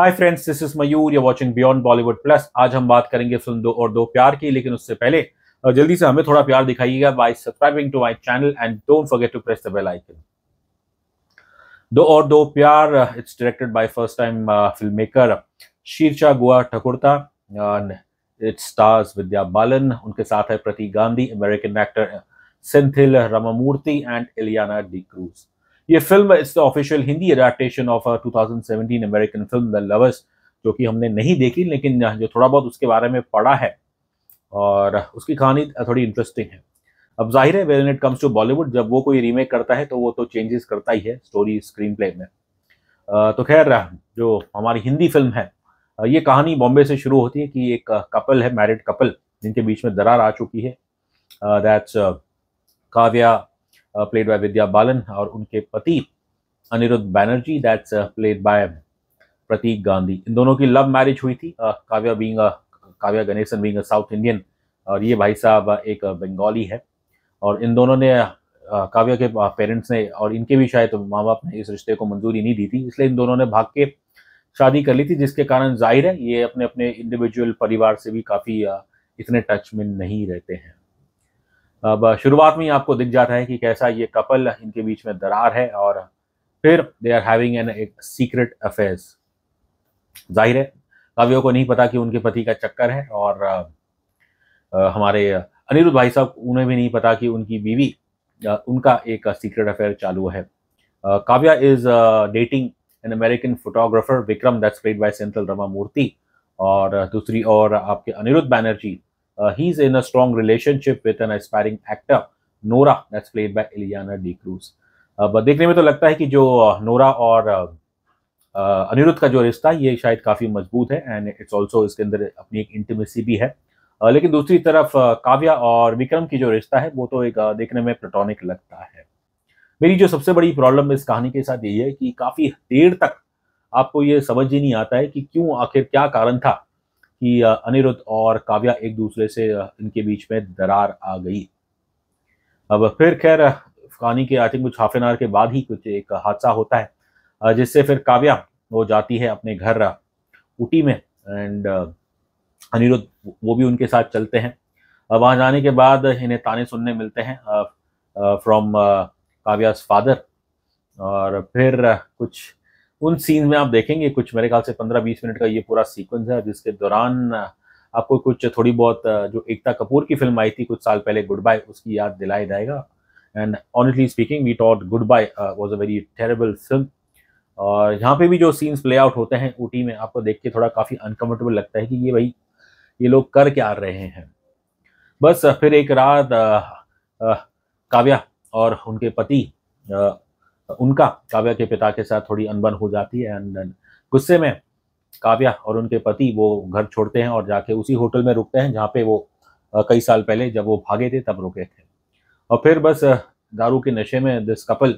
Hi friends, this is Mayur, you watching beyond Bollywood plus. आज हम बात करेंगे फिल्म दो और दो प्यार की, लेकिन उससे पहले जल्दी से हमें थोड़ा प्यार दिखाइएगा by subscribing to my channel and don't forget to press the bell icon. Do Aur Do Pyaar, it's directed by first time film maker Shirsha Guha Thakurta. It stars Vidya Balan, उनके साथ है Prateek Gandhi, American actor Senthil Ramamurthy and Ileana D'Cruz. ये film is the official Hindi adaptation of 2017 American film the lovers, जो कि हमने नहीं देखी, लेकिन जो थोड़ा बहुत उसके बारे में पढ़ा है और उसकी कहानी थोड़ी इंटरेस्टिंग है। अब जाहिर है when it comes to Bollywood, जब वो कोई रीमेक करता है तो वो तो चेंजेस करता ही है स्टोरी स्क्रीन प्ले में। तो खैर, जो हमारी हिंदी फिल्म है, ये कहानी बॉम्बे से शुरू होती है कि एक कपल है, मैरिड कपल, जिनके बीच में दरार आ चुकी है। That's Kavya, played by Vidya Balan, और उनके पति Aniruddh Banerjee, that's played by Prateek Gandhi. इन दोनों की लव मैरिज हुई थी, Kavya Ganeshan being a South Indian, और ये भाई साहब एक बंगाली है। और इन दोनों ने काव्या के पेरेंट्स ने और इनके भी शायद माँ बाप ने इस रिश्ते को मंजूरी नहीं दी थी, इसलिए इन दोनों ने भाग के शादी कर ली थी, जिसके कारण जाहिर है ये अपने अपने इंडिविजुअल परिवार से भी काफ़ी इतने टच में नहीं रहते हैं। अब शुरुआत में ही आपको दिख जाता है कि कैसा ये कपल, इनके बीच में दरार है और फिर दे आर हैविंग एन एक सीक्रेट अफेयर्स। जाहिर है काव्या को नहीं पता कि उनके पति का चक्कर है, और हमारे अनिरुद्ध भाई साहब, उन्हें भी नहीं पता कि उनकी बीवी, उनका एक सीक्रेट अफेयर चालू है। Kavya is dating an American photographer Vikram, that's played by Senthil Ramamurthy. और दूसरी ओर आपके Aniruddh Banerjee, he is in a strong relationship with an aspiring actor Nora, that's played by Ileana D cruise. अब देखने में तो लगता है कि जो नोरा और अनिरुद्ध का जो रिश्ता है ये शायद काफ़ी मजबूत है, एंड इट्स ऑल्सो इसके अंदर अपनी एक इंटीमेसी भी है। लेकिन दूसरी तरफ काव्या और विक्रम की जो रिश्ता है वो तो एक देखने में प्लेटोनिक लगता है। मेरी जो सबसे बड़ी प्रॉब्लम इस कहानी के साथ यही है कि काफ़ी देर तक आपको ये समझ ही नहीं आता है कि क्यों, आखिर क्या कारण था कि अनिरुद्ध और काव्या एक दूसरे से इनके बीच में दरार आ गई। अब फिर खैर कहानी के आई थिंक कुछ हाफ एन आवर के बाद ही कुछ एक हादसा होता है, जिससे फिर काव्या वो जाती है अपने घर ऊटी में, एंड अनिरुद्ध वो भी उनके साथ चलते हैं। वहाँ जाने के बाद इन्हें ताने सुनने मिलते हैं फ्रॉम काव्या's फादर, और फिर कुछ उन सीन में आप देखेंगे, कुछ मेरे ख्याल से 15-20 मिनट का ये पूरा सीक्वेंस है, जिसके दौरान आपको कुछ थोड़ी बहुत जो एकता कपूर की फिल्म आई थी कुछ साल पहले, गुड बाय, उसकी याद दिलाया जाएगा। And honestly speaking, we thought Goodbye was a very terrible film. और यहाँ पे भी जो सीन्स प्ले आउट होते हैं ऊटी में, आपको देख के थोड़ा काफ़ी अनकम्फर्टेबल लगता है कि ये भाई ये लोग कर क्या रहे हैं। बस फिर एक रात काव्या और उनके पति, उनका काव्या के पिता के साथ थोड़ी अनबन हो जाती है, एंड गुस्से में काव्या और उनके पति वो घर छोड़ते हैं और जाके उसी होटल में रुकते हैं जहाँ पे वो कई साल पहले जब वो भागे थे तब रुके थे। और फिर बस दारू के नशे में दिस कपल,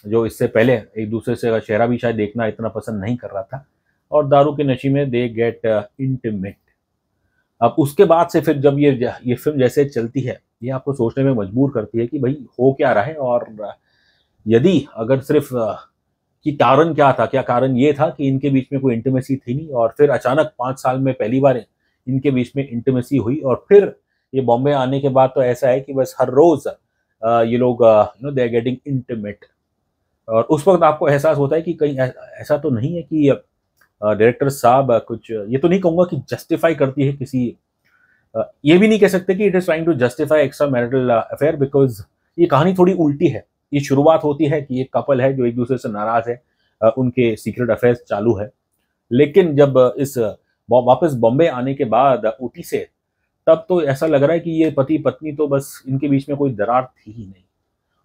जो इससे पहले एक दूसरे से चेहरा भी शायद देखना इतना पसंद नहीं कर रहा था, और दारू के नशे में दे गेट इंटीमेट। अब उसके बाद से फिर जब ये फिल्म जैसे चलती है, ये आपको सोचने में मजबूर करती है कि भाई हो क्या रहा है, और यदि अगर सिर्फ कि कारण क्या था, क्या कारण ये था कि इनके बीच में कोई इंटीमेसी थी नहीं, और फिर अचानक 5 साल में पहली बार इनके बीच में इंटीमेसी हुई, और फिर ये बॉम्बे आने के बाद तो ऐसा है कि बस हर रोज ये लोग दे आर गेटिंग इंटीमेट। और उस वक्त आपको एहसास होता है कि कहीं ऐसा तो नहीं है कि डायरेक्टर साहब कुछ, ये तो नहीं कहूँगा कि जस्टिफाई करती है किसी, ये भी नहीं कह सकते कि it is trying to justify extra marital affair, because ये कहानी थोड़ी उल्टी है। ये शुरुआत होती है कि एक कपल है जो एक दूसरे से नाराज है, उनके सीक्रेट अफेयर्स चालू है, लेकिन जब इस वापस बॉम्बे आने के बाद ऊटी से, तब तो ऐसा लग रहा है कि ये पति पत्नी तो बस इनके बीच में कोई दरार थी ही नहीं।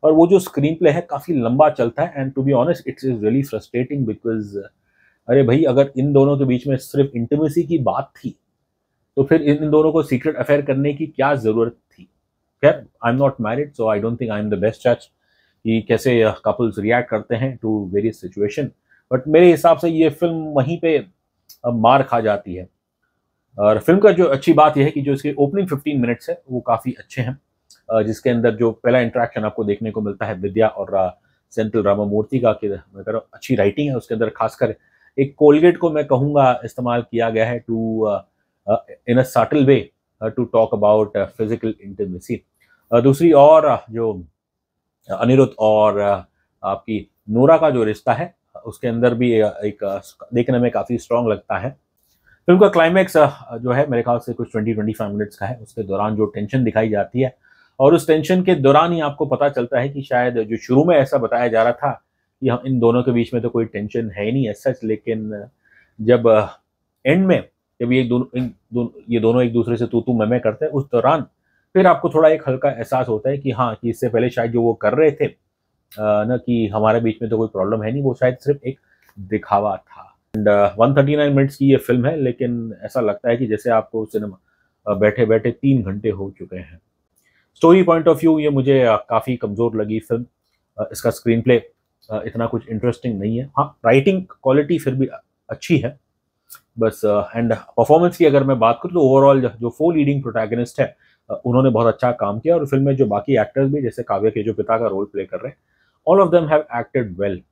और वो जो स्क्रीन प्ले है काफी लंबा चलता है, and to be honest it's is really frustrating, because अरे भाई, अगर इन दोनों के बीच में सिर्फ इंटीमेसी की बात थी तो फिर इन दोनों को सीक्रेट अफेयर करने की क्या जरूरत थी। खैर, I am not married, so I don't think I am the best जज कि कैसे कपल्स रिएक्ट करते हैं टू वेरियस सिचुएशन, बट मेरे हिसाब से ये फिल्म वहीं पे मार खा जाती है। और फिल्म का जो अच्छी बात यह है कि जो इसके ओपनिंग 15 मिनट्स है वो काफ़ी अच्छे हैं, जिसके अंदर जो पहला इंटरेक्शन आपको देखने को मिलता है विद्या और सेंथिल रामामूर्ति का, कि मैं कह रहा हूँ अच्छी राइटिंग है उसके अंदर, खासकर एक कोलगेट को मैं कहूँगा इस्तेमाल किया गया है to in a subtle way to talk about physical intimacy. दूसरी और जो अनिरुद्ध और आपकी नोरा का जो रिश्ता है उसके अंदर भी एक देखने में काफ़ी स्ट्रांग लगता है। फिल्म का क्लाइमैक्स जो है मेरे ख्याल से कुछ 20-25 मिनट्स का है। उसके दौरान जो टेंशन दिखाई जाती है और उस टेंशन के दौरान ही आपको पता चलता है कि शायद जो शुरू में ऐसा बताया जा रहा था कि हम इन दोनों के बीच में तो कोई टेंशन है ही नहीं एज सच, लेकिन जब एंड में जब ये दोनों एक दूसरे से तू मैं करते हैं उस दौरान फिर आपको थोड़ा एक हल्का एहसास होता है कि हाँ, कि इससे पहले शायद जो वो कर रहे थे ना कि हमारे बीच में तो कोई प्रॉब्लम है नहीं, वो शायद सिर्फ एक दिखावा था। एंड 139 मिनट्स की ये फिल्म है, लेकिन ऐसा लगता है कि जैसे आपको सिनेमा बैठे बैठे 3 घंटे हो चुके हैं। स्टोरी पॉइंट ऑफ व्यू ये मुझे काफ़ी कमज़ोर लगी फिल्म। इसका स्क्रीन प्ले इतना कुछ इंटरेस्टिंग नहीं है। हाँ, राइटिंग क्वालिटी फिर भी अच्छी है बस। एंड परफॉर्मेंस की अगर मैं बात करूँ तो ओवरऑल जो 4 लीडिंग प्रोटैगनिस्ट है उन्होंने बहुत अच्छा काम किया, और फिल्म में जो बाकी एक्टर्स भी जैसे काव्या के जो पिता का रोल प्ले कर रहे हैं, all of them have acted well.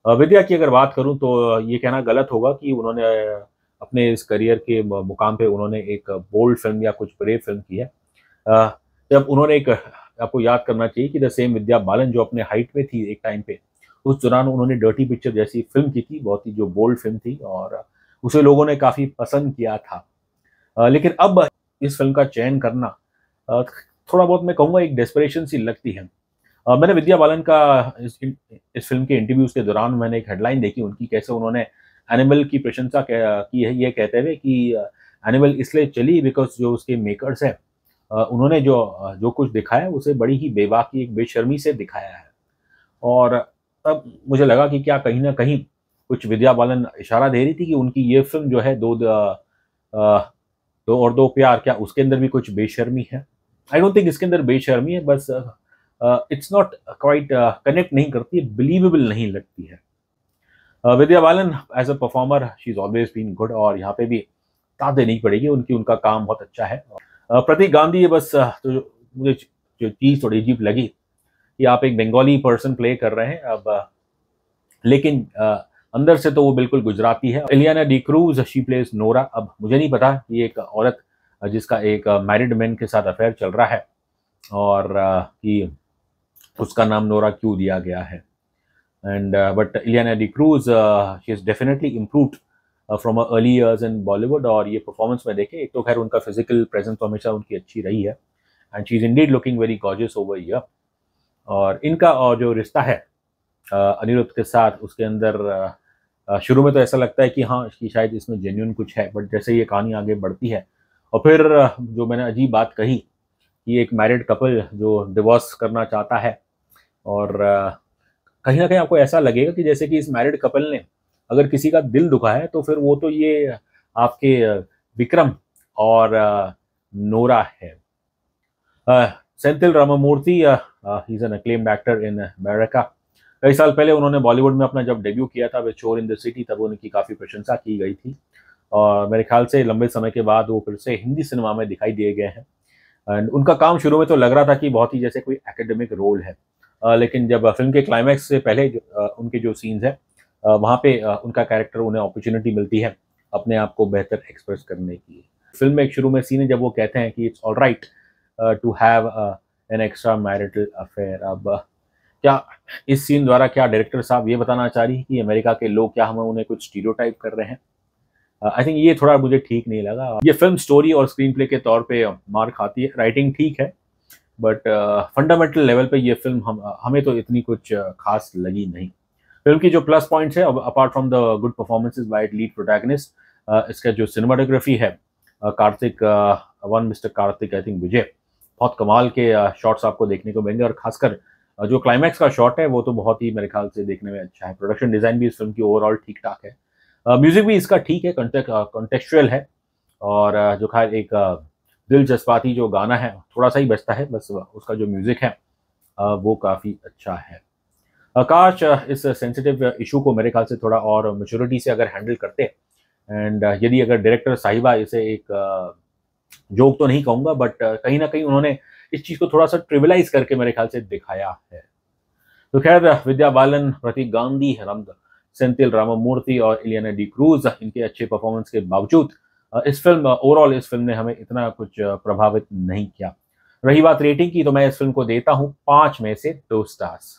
Vidya की अगर बात करूं तो ये कहना गलत होगा कि उन्होंने अपने इस करियर के मुकाम पे उन्होंने एक बोल्ड फिल्म या कुछ ब्रेव फिल्म की है। जब उन्होंने एक आपको याद करना चाहिए कि द सेम विद्या बालन जो अपने हाइट में थी एक टाइम पे, उस दौरान उन्होंने डर्टी पिक्चर जैसी फिल्म की थी, बहुत ही जो बोल्ड फिल्म थी और उसे लोगों ने काफ़ी पसंद किया था। लेकिन अब इस फिल्म का चयन करना थोड़ा बहुत मैं कहूँगा एक डेस्परेशन सी लगती है। मैंने विद्या बालन का इस फिल्म के इंटरव्यूज के दौरान मैंने एक हेडलाइन देखी उनकी, कैसे उन्होंने एनिमल की प्रशंसा की है, ये कहते हुए कि एनिमल इसलिए चली बिकॉज जो उसके मेकर्स हैं उन्होंने जो कुछ दिखाया उसे बड़ी ही बेबाकी एक बेशर्मी से दिखाया है। और तब मुझे लगा कि क्या कहीं ना कहीं कुछ विद्या बालन इशारा दे रही थी कि उनकी ये फिल्म जो है दो और दो प्यार, क्या उसके अंदर भी कुछ बेशर्मी है? आई डोंट थिंक इसके अंदर बेशर्मी है, बस इट्स नॉट क्वाइट कनेक्ट नहीं करती, बिलीवेबल नहीं लगती है। Vidya Balan as a performer she is always been good, और यहाँ पे भी दाद देनी पड़ेगी, उनका काम बहुत अच्छा है। प्रतीक गांधी ये बस तो मुझे जो चीज़ थोड़ी अजीब लगी कि आप एक बंगाली पर्सन प्ले कर रहे हैं अब, लेकिन अंदर से तो वो बिल्कुल गुजराती है। Ileana D'Cruz she plays Nora. अब मुझे नहीं पता कि एक औरत जिसका एक मैरिड मैन के साथ अफेयर चल रहा है और कि उसका नाम नोरा क्यों दिया गया है। And but Ileana D'Cruz she is definitely improved from early years in Bollywood, और ये परफॉर्मेंस में देखें, एक तो खैर उनका फिजिकल प्रेजेंस हमेशा उनकी अच्छी रही है and she is Indeed looking very gorgeous over year. और इनका जो रिश्ता है अनिरुद्ध के साथ, उसके अंदर शुरू में तो ऐसा लगता है कि हाँ कि शायद इसमें जेन्युइन कुछ है, बट जैसे ये कहानी आगे बढ़ती है और फिर जो मैंने अजीब बात कही कि एक मैरिड कपल जो डिवोर्स करना चाहता है, और कहीं ना कहीं आपको ऐसा लगेगा कि जैसे कि इस मैरिड कपल ने अगर किसी का दिल दुखा है तो फिर वो तो ये आपके विक्रम और नोरा है। Senthil Ramamurthy he is an acclaimed actor in America. कई साल पहले उन्होंने बॉलीवुड में अपना जब डेब्यू किया था विद चोर इन द सिटी, तब उनकी काफ़ी प्रशंसा की गई थी, और मेरे ख्याल से लंबे समय के बाद वो फिर से हिंदी सिनेमा में दिखाई दिए गए हैं। एंड उनका काम शुरू में तो लग रहा था कि बहुत ही जैसे कोई एकेडमिक रोल है, लेकिन जब फिल्म के क्लाइमैक्स से पहले उनके जो सीन्स हैं वहाँ पे उनका कैरेक्टर, उन्हें अपॉर्चुनिटी मिलती है अपने आप को बेहतर एक्सप्रेस करने की। फिल्म में एक शुरू में सीन है जब वो कहते हैं कि it's all right to have an extra marital affair. अब क्या इस सीन द्वारा क्या डायरेक्टर साहब ये बताना चाह रही है कि अमेरिका के लोग क्या हम उन्हें कुछ स्टीरियोटाइप कर रहे हैं? आई थिंक ये थोड़ा मुझे ठीक नहीं लगा। ये फिल्म स्टोरी और स्क्रीन प्ले के तौर पे मार खाती है, राइटिंग ठीक है, बट फंडामेंटल लेवल पे ये फिल्म हमें तो इतनी कुछ खास लगी नहीं। फिल्म की जो प्लस पॉइंट्स है, apart from the good performances by lead protagonist, इसका जो सिनेमाटोग्राफी है, Kartik mister Kartik I think Vijay, बहुत कमाल के शॉट्स आपको देखने को मिलेंगे, और खासकर जो क्लाइमैक्स का शॉट है वो तो बहुत ही मेरे ख्याल से देखने में अच्छा है। प्रोडक्शन डिज़ाइन भी इस फिल्म की ओवरऑल ठीक ठाक है। म्यूजिक भी इसका ठीक है, कॉन्टेक्चुअल है, और जो खैर एक दिल जज्बाती जो गाना है थोड़ा सा ही बचता है, बस उसका जो म्यूजिक है वो काफ़ी अच्छा है। काश इस सेंसिटिव इशू को मेरे ख्याल से थोड़ा और मैच्योरिटी से अगर हैंडल करते, एंड यदि अगर डायरेक्टर साहिबा इसे एक जोक तो नहीं कहूँगा, बट कहीं ना कहीं उन्होंने इस चीज़ को थोड़ा सा ट्रिविलाइज करके मेरे ख्याल से दिखाया है। तो खैर विद्या बालन, प्रतीक गांधी, सेंथिल रामामूर्ति और इलियाना डी क्रूज, इनके अच्छे परफॉर्मेंस के बावजूद इस फिल्म ने हमें इतना कुछ प्रभावित नहीं किया। रही बात रेटिंग की, तो मैं इस फिल्म को देता हूं 5 में से 2 स्टार्स।